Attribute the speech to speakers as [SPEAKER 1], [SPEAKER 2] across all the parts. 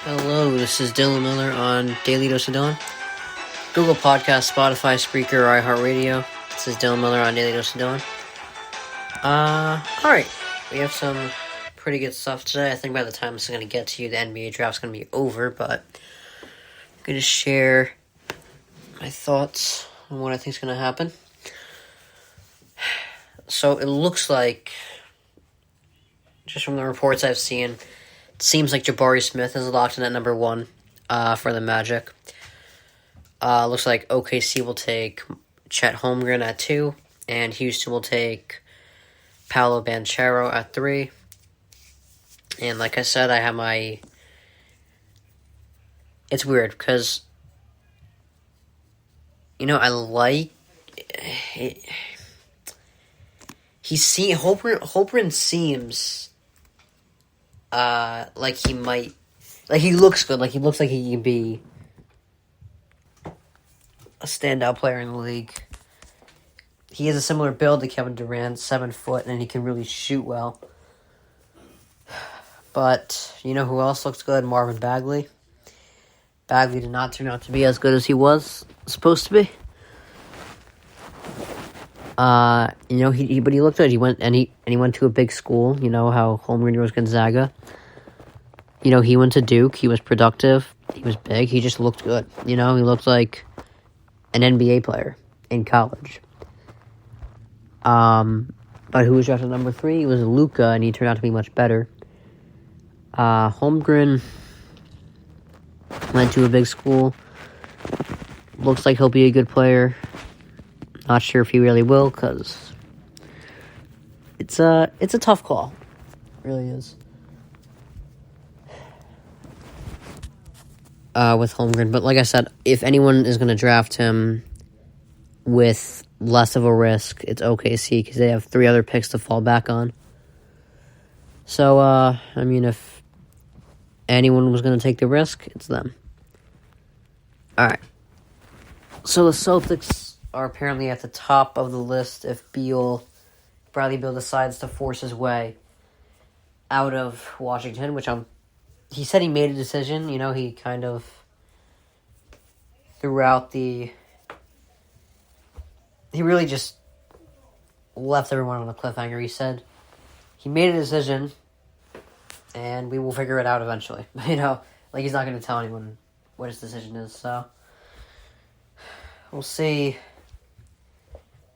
[SPEAKER 1] Hello, this is Dylan Miller on Daily Dose of Dylan, Google Podcast, Spotify, Spreaker, or iHeartRadio. This is Dylan Miller on Daily Dose of Dylan. Alright, we have some pretty good stuff today. I think by the time this is going to get to you, the NBA draft's going to be over, but I'm going to share my thoughts on what I think is going to happen. So it looks like, just from the reports I've seen, it seems like Jabari Smith is locked in at number 1 for the Magic. Looks like OKC will take Chet Holmgren at 2, and Houston will take Paolo Banchero at 3. And like I said, I have my... It's weird, because, I like... Holmgren seems... like he might... Like, he looks good. Like, he looks like he can be a standout player in the league. He has a similar build to Kevin Durant, 7 foot, and he can really shoot well. But, you know who else looks good? Marvin Bagley. Bagley did not turn out to be as good as he was supposed to be. But he looked good. He went to a big school. You know how Holmgren was Gonzaga. He went to Duke. He was productive. He was big. He just looked good. He looked like an NBA player in college. But who was drafted number 3? It was Luka, and he turned out to be much better. Holmgren went to a big school. Looks like he'll be a good player. Not sure if he really will, because it's a tough call. It really is. With Holmgren. But like I said, if anyone is going to draft him with less of a risk, it's OKC, because they have 3 other picks to fall back on. So, if anyone was going to take the risk, it's them. Alright. So the Celtics are apparently at the top of the list if Bradley Beal decides to force his way out of Washington, which he said he made a decision. He kind of he really just left everyone on a cliffhanger. He said he made a decision and we will figure it out eventually. He's not going to tell anyone what his decision is, so we'll see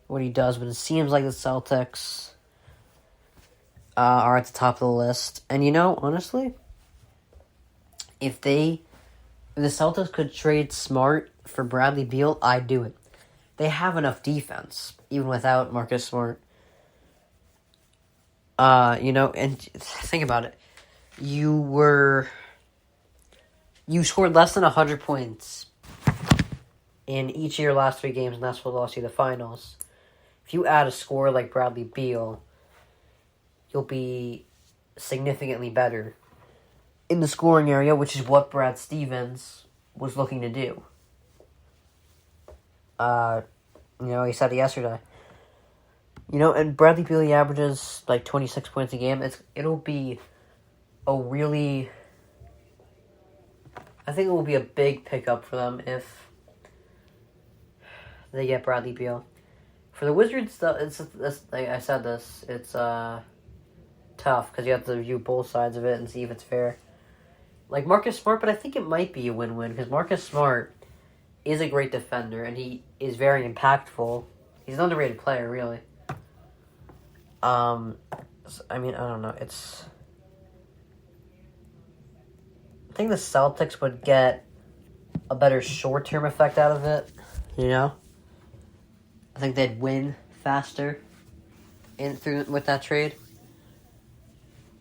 [SPEAKER 1] what he does, but it seems like the Celtics are at the top of the list. And honestly, if the Celtics could trade Smart for Bradley Beal, I'd do it. They have enough defense, even without Marcus Smart. And think about it. You scored less than 100 points in each of your last 3 games, and that's what lost you the finals. If you add a scorer like Bradley Beal, you'll be significantly better in the scoring area, which is what Brad Stevens was looking to do. He said it yesterday. And Bradley Beal, he averages like 26 points a game. It'll be a really... I think it will be a big pickup for them if they get Bradley Beal. For the Wizards, it's like I said this, it's tough because you have to view both sides of it and see if it's fair. Like Marcus Smart, but I think it might be a win-win because Marcus Smart is a great defender and he is very impactful. He's an underrated player, really. I don't know. I think the Celtics would get a better short-term effect out of it. I think they'd win faster with that trade.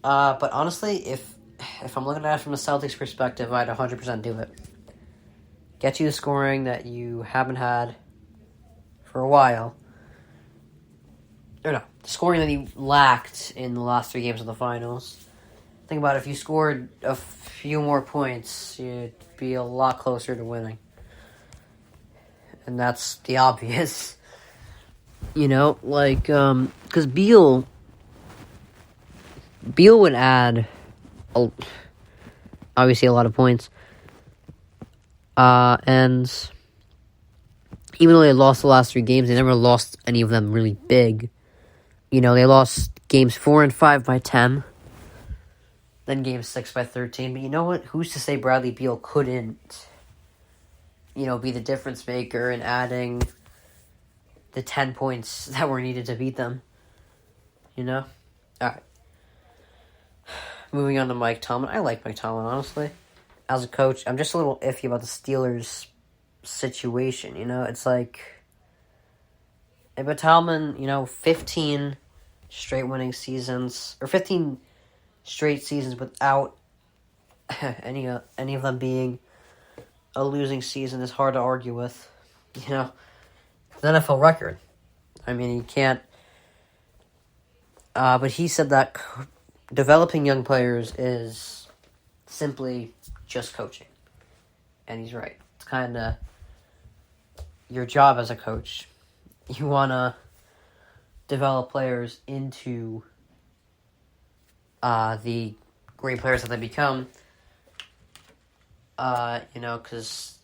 [SPEAKER 1] But honestly, if I'm looking at it from a Celtics perspective, I'd 100% do it. Get you the scoring that you haven't had for a while. Or no, the scoring that you lacked in the last 3 games of the finals. Think about it, if you scored a few more points, you'd be a lot closer to winning. And that's the obvious. Because Beal would add obviously a lot of points. And even though they lost the last 3 games, they never lost any of them really big. You know, they lost games 4 and 5 by 10. Then game 6 by 13. But you know what? Who's to say Bradley Beal couldn't, be the difference maker in adding the 10 points that were needed to beat them? All right. Moving on to Mike Tomlin. I like Mike Tomlin, honestly. As a coach, I'm just a little iffy about the Steelers' situation, It's like, but Tomlin, 15 straight winning seasons, or 15 straight seasons without any of them being a losing season is hard to argue with. The NFL record. I mean, you can't. But he said that developing young players is simply just coaching, and he's right. It's kind of your job as a coach. You want to develop players into the great players that they become, because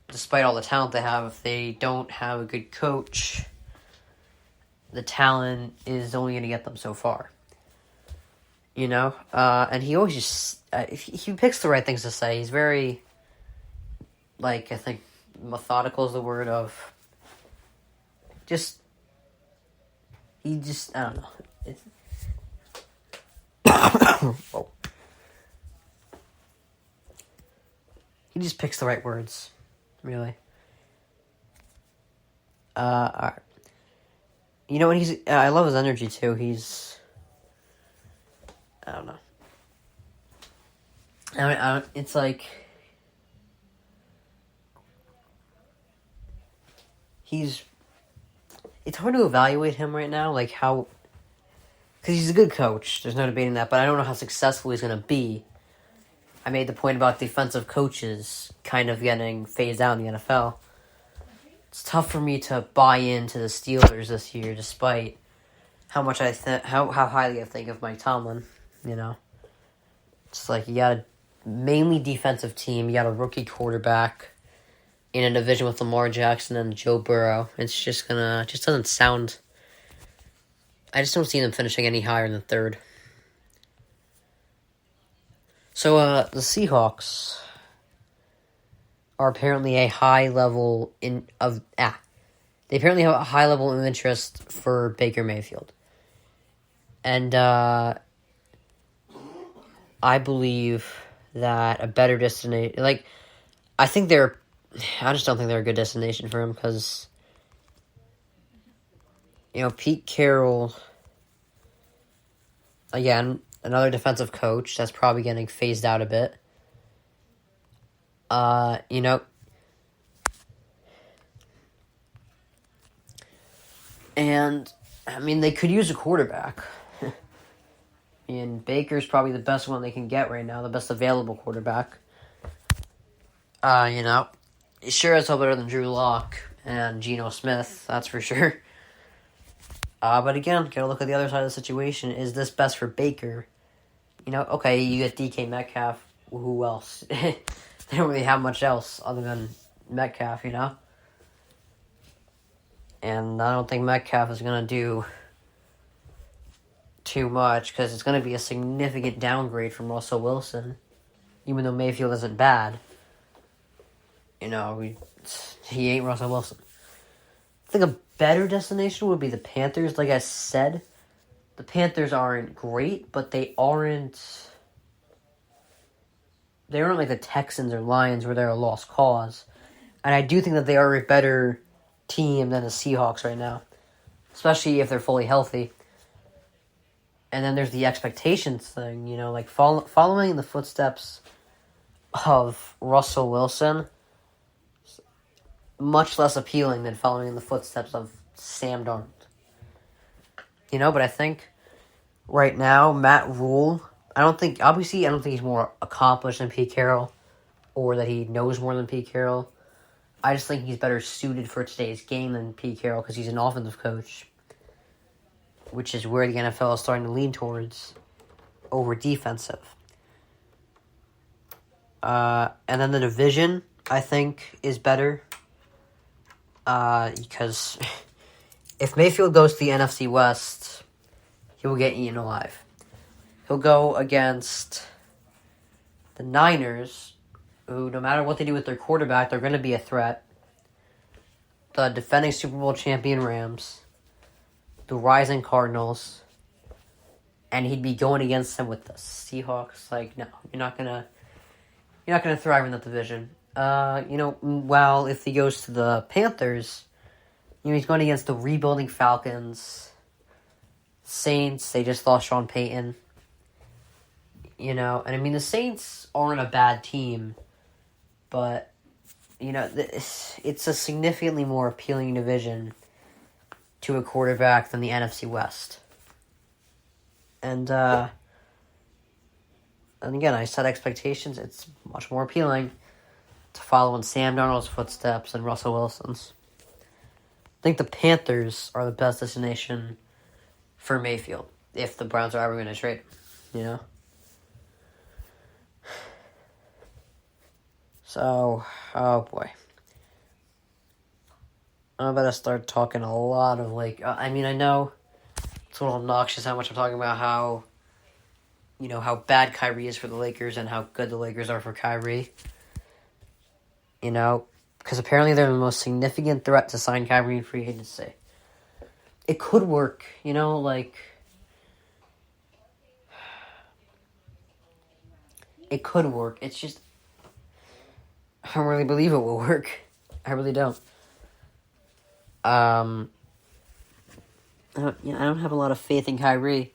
[SPEAKER 1] despite all the talent they have, if they don't have a good coach, the talent is only going to get them so far. And he always just, he picks the right things to say. He's very, I think methodical is the word of, I don't know. Whoa. He just picks the right words, really. All right. And I love his energy too. I don't know. It's like it's hard to evaluate him right now, because he's a good coach. There's no debating that, but I don't know how successful he's going to be. I made the point about defensive coaches kind of getting phased out in the NFL. It's tough for me to buy into the Steelers this year, despite how much how highly I think of Mike Tomlin. It's like you got a mainly defensive team. You got a rookie quarterback in a division with Lamar Jackson and Joe Burrow. It's just doesn't sound. I just don't see them finishing any higher than 3rd. So the Seahawks are apparently a high level they apparently have a high level of interest for Baker Mayfield. And I believe that a better destination, I just don't think they're a good destination for him because, Pete Carroll, again, another defensive coach that's probably getting phased out a bit. And, they could use a quarterback. And Baker's probably the best one they can get right now, the best available quarterback. He sure is better than Drew Lock and Geno Smith, that's for sure. But again, gotta look at the other side of the situation. Is this best for Baker? Okay, you get DK Metcalf. Who else? They don't really have much else other than Metcalf, And I don't think Metcalf is going to do too much because it's going to be a significant downgrade from Russell Wilson, even though Mayfield isn't bad. He ain't Russell Wilson. I think a better destination would be the Panthers. Like I said, the Panthers aren't great, but they aren't like the Texans or Lions where they're a lost cause. And I do think that they are a better team than the Seahawks right now, especially if they're fully healthy. And then there's the expectations thing, following in the footsteps of Russell Wilson, much less appealing than following in the footsteps of Sam Darnold. But I think right now, Matt Rule, I don't think he's more accomplished than Pete Carroll or that he knows more than Pete Carroll. I just think he's better suited for today's game than Pete Carroll because he's an offensive coach, which is where the NFL is starting to lean towards over defensive. And then the division, I think, is better. Because if Mayfield goes to the NFC West, he will get eaten alive. He'll go against the Niners, who, no matter what they do with their quarterback, they're going to be a threat. The defending Super Bowl champion Rams, the rising Cardinals, and he'd be going against them with the Seahawks. Like, no, you're not gonna thrive in that division. While if he goes to the Panthers, he's going against the rebuilding Falcons, Saints. They just lost Sean Payton. And I mean the Saints aren't a bad team, but it's a significantly more appealing division to a quarterback than the NFC West. And again, I set expectations. It's much more appealing to follow in Sam Darnold's footsteps and Russell Wilson's. I think the Panthers are the best destination for Mayfield if the Browns are ever going to trade him, So, oh boy. I'm about to start talking a lot of, I know it's a little obnoxious how much I'm talking about how bad Kyrie is for the Lakers and how good the Lakers are for Kyrie. Because apparently they're the most significant threat to sign Kyrie in free agency. It could work, it could work. It's just, I don't really believe it will work. I really don't. I don't have a lot of faith in Kyrie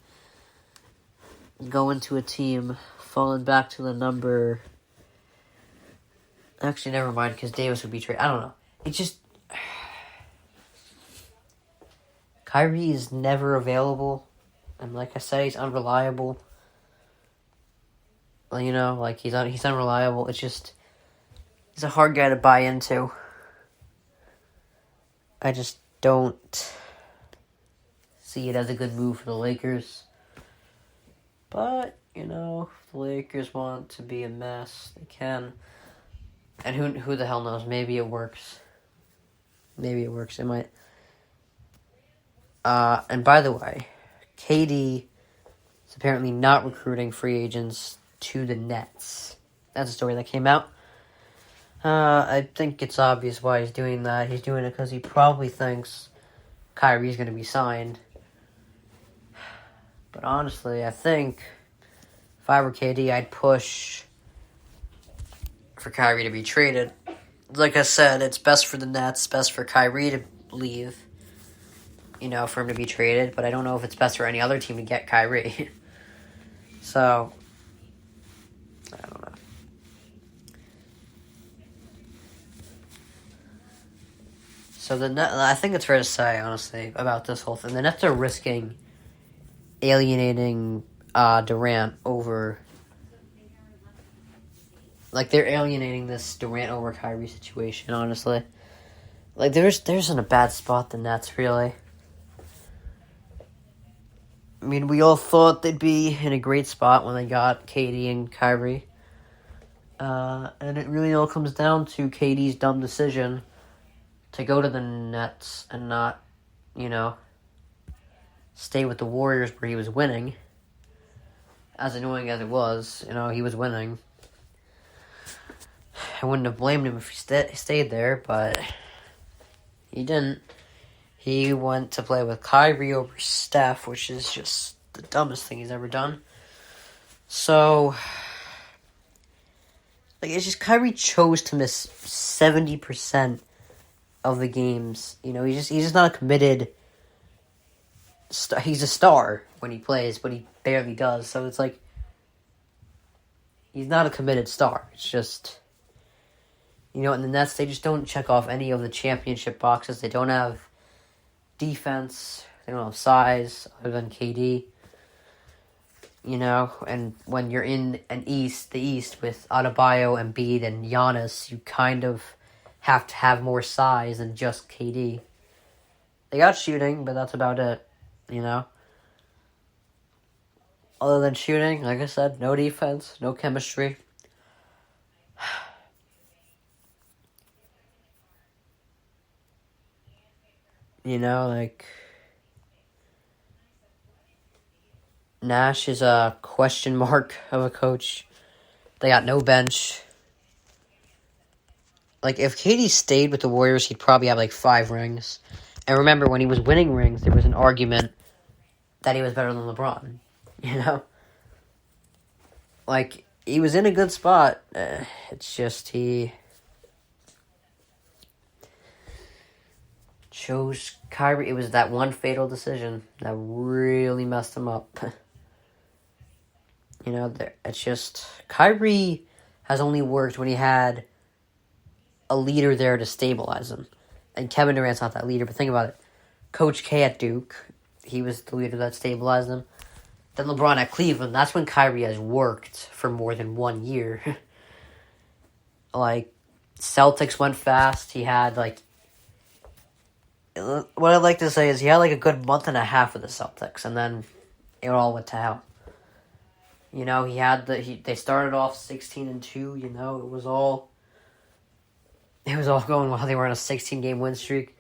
[SPEAKER 1] going to a team, falling back to the number. Actually, never mind, because Davis would be traded. I don't know. It's just, Kyrie is never available, and like I said, he's unreliable. He's unreliable. It's just, he's a hard guy to buy into. I just don't see it as a good move for the Lakers. But, if the Lakers want to be a mess, they can. And who the hell knows? Maybe it works. It might. And by the way, KD is apparently not recruiting free agents to the Nets. That's a story that came out. I think it's obvious why he's doing that. He's doing it because he probably thinks Kyrie's going to be signed. But honestly, I think if I were KD, I'd push for Kyrie to be traded. Like I said, it's best for the Nets, best for Kyrie to leave, for him to be traded. But I don't know if it's best for any other team to get Kyrie. So, I don't know. So I think it's fair to say, honestly, about this whole thing, the Nets are risking alienating Durant over. They're alienating this Durant over Kyrie situation, honestly. They're in a bad spot, the Nets, really. I mean, we all thought they'd be in a great spot when they got KD and Kyrie. And it really all comes down to KD's dumb decision to go to the Nets and not, stay with the Warriors where he was winning. As annoying as it was, he was winning. I wouldn't have blamed him if he stayed there, but he didn't. He went to play with Kyrie over Steph, which is just the dumbest thing he's ever done. So, it's just Kyrie chose to miss 70% of the games. He's just not a committed star. He's a star when he plays, but he barely does. So it's he's not a committed star. It's just, in the Nets, they just don't check off any of the championship boxes. They don't have defense. They don't have size other than KD. And when you're in the East with Adebayo, Embiid, and Giannis, you kind of have to have more size than just KD. They got shooting, but that's about it, Other than shooting, like I said, no defense, no chemistry. Like, Nash is a question mark of a coach. They got no bench. Like, if KD stayed with the Warriors, he'd probably have, 5 rings. And remember, when he was winning rings, there was an argument that he was better than LeBron. Like, he was in a good spot. It's just he chose Kyrie. It was that one fatal decision that really messed him up. It's just Kyrie has only worked when he had a leader there to stabilize him. And Kevin Durant's not that leader, but think about it. Coach K at Duke, he was the leader that stabilized him. Then LeBron at Cleveland, that's when Kyrie has worked for more than 1 year. Celtics went fast. He had, what I'd like to say is he had, a good month and a half with the Celtics, and then it all went to hell. He had they started off 16-2, it was all going well. They were on a 16-game win streak.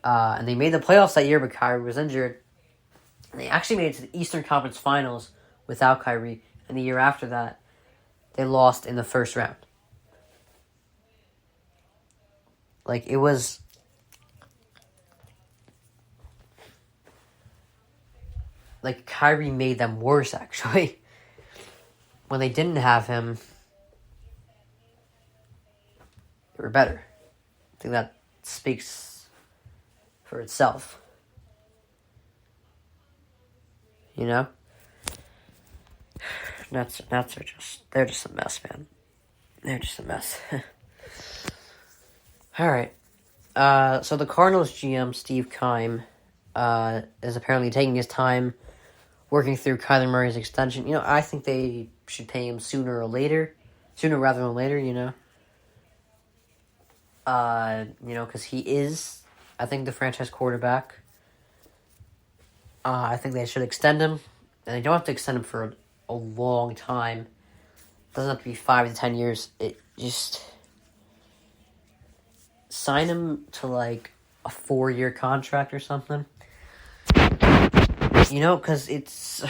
[SPEAKER 1] And they made the playoffs that year, but Kyrie was injured. And they actually made it to the Eastern Conference Finals without Kyrie. And the year after that, they lost in the first round. It was... Kyrie made them worse, actually. When they didn't have him, they were better. I think that speaks for itself. Nets are they're just a mess, man. They're just a mess. All right. So the Cardinals GM, Steve Keim, is apparently taking his time working through Kyler Murray's extension. I think they should pay him sooner rather than later, because he is, I think, the franchise quarterback. I think they should extend him, and they don't have to extend him for a long time. It doesn't have to be 5 to 10 years. It just sign him to a 4-year contract or something. Because it's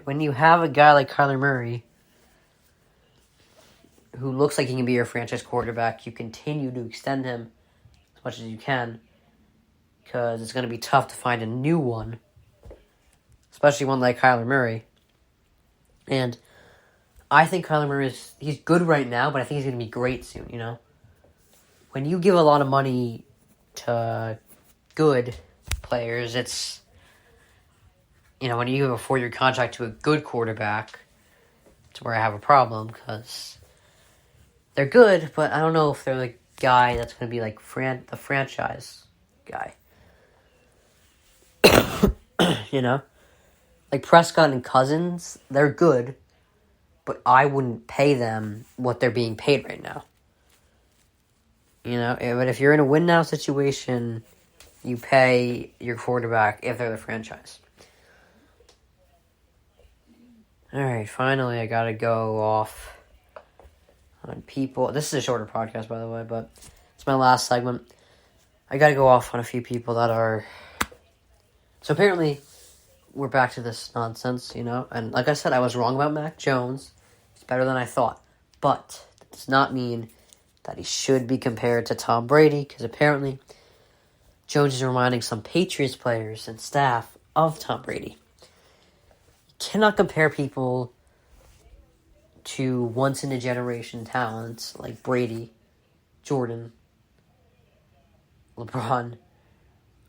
[SPEAKER 1] when you have a guy like Kyler Murray who looks like he can be your franchise quarterback, you continue to extend him as much as you can, because it's going to be tough to find a new one, especially one like Kyler Murray. And I think Kyler Murray he's good right now, but I think he's going to be great soon, When you give a lot of money to good players, it's... when you give a 4-year contract to a good quarterback, it's where I have a problem, because they're good, but I don't know if they're the guy that's going to be, the franchise guy. Prescott and Cousins, they're good, but I wouldn't pay them what they're being paid right now. But if you're in a win-now situation, you pay your quarterback if they're the franchise. Alright, finally I gotta go off on people. This is a shorter podcast, by the way, but it's my last segment. I gotta go off on a few people that are... So apparently, we're back to this nonsense, And like I said, I was wrong about Mac Jones. He's better than I thought. But that does not mean that he should be compared to Tom Brady, because apparently Jones is reminding some Patriots players and staff of Tom Brady. Cannot compare people to once-in-a-generation talents like Brady, Jordan, LeBron,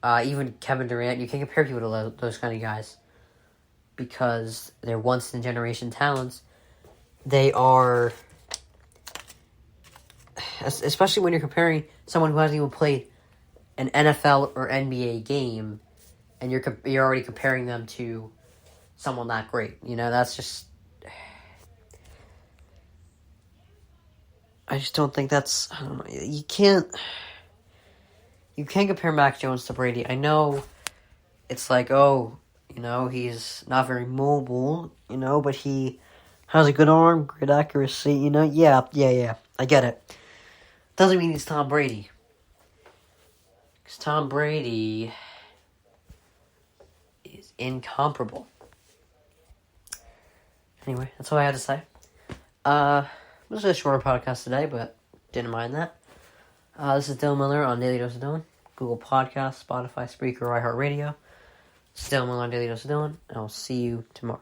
[SPEAKER 1] even Kevin Durant. You can't compare people to those kind of guys because they're once-in-a-generation talents. They are, especially when you're comparing someone who hasn't even played an NFL or NBA game, and you're already comparing them to someone that great. That's just... I just don't think that's... I don't know. You can't compare Mac Jones to Brady. I know it's he's not very mobile, but he has a good arm, great accuracy, Yeah, I get it. Doesn't mean he's Tom Brady. Because Tom Brady is incomparable. Anyway, that's all I had to say. This is a shorter podcast today, but didn't mind that. This is Dylan Miller on Daily Dose of Dylan, Google Podcasts, Spotify, Spreaker, iHeartRadio. This is Dylan Miller on Daily Dose of Dylan, and I'll see you tomorrow.